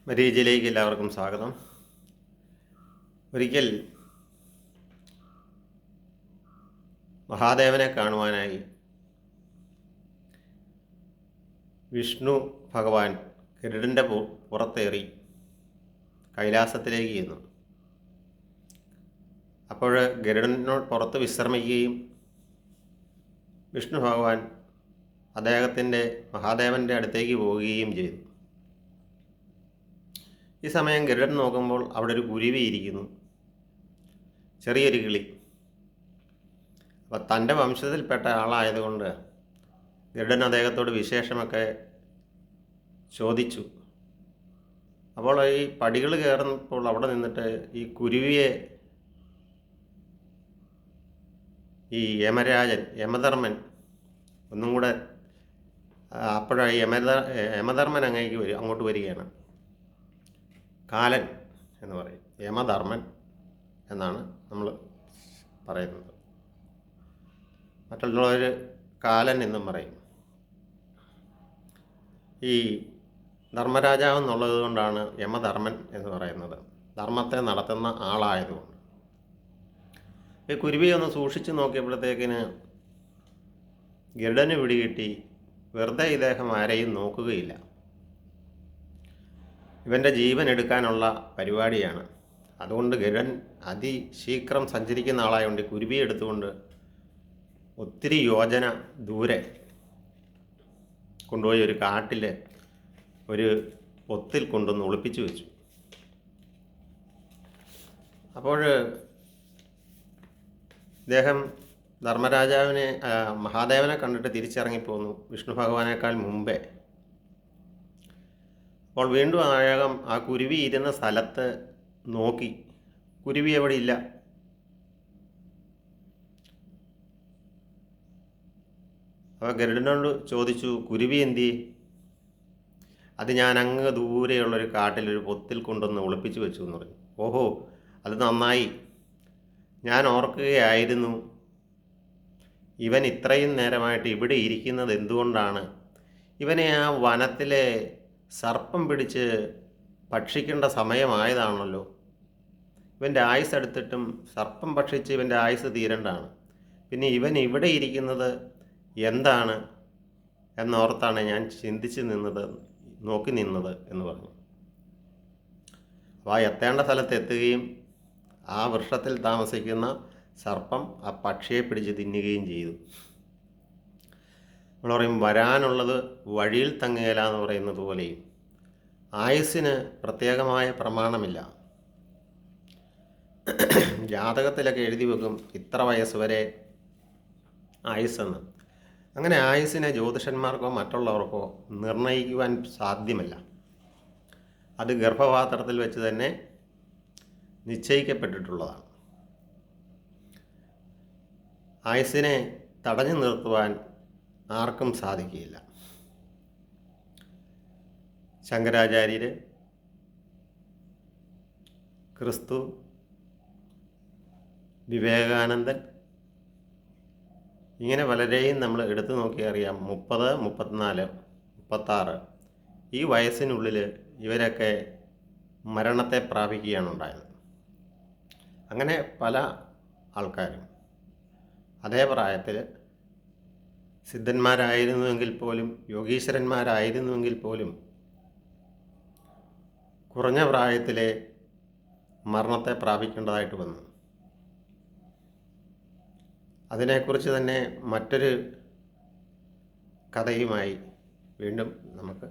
മരീചിയിലേക്ക് എല്ലാവർക്കും സ്വാഗതം. ഒരിക്കൽ മഹാദേവനെ കാണുവാനായി വിഷ്ണു ഭഗവാൻ ഗരുഡൻ്റെ പുറത്തേറി കൈലാസത്തിലേക്ക് ചെന്നു. അപ്പോൾ ഗരുഡനോട് പുറത്ത് വിശ്രമിക്കുകയും വിഷ്ണു ഭഗവാൻ മഹാദേവൻ്റെ അടുത്തേക്ക് പോവുകയും ചെയ്തു. ഈ സമയം ഗരുഡൻ നോക്കുമ്പോൾ അവിടെ ഒരു കുരുവി ഇരിക്കുന്നു, ചെറിയൊരു കിളി. അപ്പോൾ തൻ്റെ വംശത്തിൽപ്പെട്ട ആളായതുകൊണ്ട് ഗരുഡൻ അദ്ദേഹത്തോട് വിശേഷമൊക്കെ ചോദിച്ചു. അപ്പോൾ ഈ പടികൾ കയറുമ്പോൾ അവിടെ നിന്നിട്ട് ഈ കുരുവിയെ ഈ യമധർമ്മൻ ഒന്നും കൂടെ അപ്പോഴാണ് യമധർമ്മൻ അങ്ങോട്ട് വരികയാണ്. കാലൻ എന്ന് പറയും, യമധർമ്മൻ എന്നാണ് നമ്മൾ പറയുന്നത്. മറ്റുള്ളവർ കാലൻ എന്നും പറയും. ഈ ധർമ്മരാജാവ് എന്നുള്ളത് കൊണ്ടാണ് യമധർമ്മൻ എന്ന് പറയുന്നത്, ധർമ്മത്തെ നടത്തുന്ന ആളായതുകൊണ്ട്. ഈ കുരുവിയെ ഒന്ന് സൂക്ഷിച്ച് നോക്കിയപ്പോഴത്തേക്കിന് ഗരുഡന് പിടികിട്ടി വെറുതെ ഇദ്ദേഹം ആരെയും നോക്കുകയില്ല, ഇവൻ്റെ ജീവൻ എടുക്കാനുള്ള പരിപാടിയാണ്. അതുകൊണ്ട് ഗരുഡൻ അതിശീഘ്രം സഞ്ചരിക്കുന്ന ആളായതുകൊണ്ട് കുരുവി എടുത്തുകൊണ്ട് ഒത്തിരി യോജന ദൂരെ കൊണ്ടുപോയി ഒരു കാട്ടിൽ ഒരു പൊത്തിൽ കൊണ്ടുവന്ന് ഒളിപ്പിച്ചു വെച്ചു. അപ്പോൾ ഇദ്ദേഹം മഹാദേവനെ കണ്ടിട്ട് തിരിച്ചിറങ്ങിപ്പോന്നു, വിഷ്ണു ഭഗവാനേക്കാൾ മുമ്പേ. അപ്പോൾ വീണ്ടും ആ കുരുവി ഇരുന്ന സ്ഥലത്ത് നോക്കി, കുരുവി എവിടെ ഇല്ല. അപ്പോൾ ഗരുഡനോട് ചോദിച്ചു, കുരുവി എന്തി? അത് ഞാൻ അങ്ങ് ദൂരെയുള്ളൊരു കാട്ടിലൊരു പൊത്തിൽ കൊണ്ടുവന്ന് ഒളിപ്പിച്ചു വെച്ചു എന്ന് പറഞ്ഞു. ഓഹോ, അത് നന്നായി. ഞാൻ ഓർക്കുകയായിരുന്നു ഇവൻ ഇത്രയും നേരമായിട്ട് ഇവിടെ ഇരിക്കുന്നത് എന്തുകൊണ്ടാണ്. ഇവനെ ആ വനത്തിലെ സർപ്പം പിടിച്ച് ഭക്ഷിക്കേണ്ട സമയമായതാണല്ലോ. ഇവൻ്റെ ആയുസ് എടുത്തിട്ടും സർപ്പം ഭക്ഷിച്ച് ഇവൻ്റെ ആയുസ് തീരേണ്ടതാണ്. പിന്നെ ഇവൻ ഇവിടെ ഇരിക്കുന്നത് എന്താണ് എന്നോർത്താണ് ഞാൻ നോക്കി നിന്നത് എന്ന് പറഞ്ഞു. അപ്പോൾ ആ എത്തേണ്ട സ്ഥലത്ത് എത്തുകയും ആ വൃക്ഷത്തിൽ താമസിക്കുന്ന സർപ്പം ആ പക്ഷിയെ പിടിച്ച് തിന്നുകയും ചെയ്തു. നമ്മൾ പറയും വരാനുള്ളത് വഴിയിൽ തങ്ങുകയില്ല എന്ന് പറയുന്നത് പോലെയും ആയുസ്സിന് പ്രത്യേകമായ പ്രമാണമില്ല. ജാതകത്തിലൊക്കെ എഴുതി വെക്കും ഇത്ര വയസ്സ് വരെ ആയുസ്സെന്ന്. അങ്ങനെ ആയുസ്സിനെ ജ്യോതിഷന്മാർക്കോ മറ്റുള്ളവർക്കോ നിർണയിക്കുവാൻ സാധ്യമല്ല. അത് ഗർഭപാത്രത്തിൽ വെച്ച് തന്നെ നിശ്ചയിക്കപ്പെട്ടിട്ടുള്ളതാണ്. ആയുസ്സിനെ തടഞ്ഞു നിർത്തുവാൻ ആർക്കും സാധിക്കുകയില്ല. ശങ്കരാചാര്യർ, ക്രിസ്തു, വിവേകാനന്ദൻ, ഇങ്ങനെ പലരെയും നമ്മൾ എടുത്തു നോക്കിയാൽ അറിയാം 30, 34, 36 ഈ വയസ്സിനുള്ളിൽ ഇവരൊക്കെ മരണത്തെ പ്രാപിക്കുകയാണ് ഉണ്ടായത്. അങ്ങനെ പല ആൾക്കാരും അതേ പ്രായത്തിൽ സിദ്ധന്മാരായിരുന്നുവെങ്കിൽ പോലും യോഗീശ്വരന്മാരായിരുന്നുവെങ്കിൽ പോലും കുറഞ്ഞ പ്രായത്തിലെ മരണത്തെ പ്രാപിക്കേണ്ടതായിട്ട് വന്നു. അതിനെക്കുറിച്ച് തന്നെ മറ്റൊരു കഥയുമായി വീണ്ടും നമുക്ക്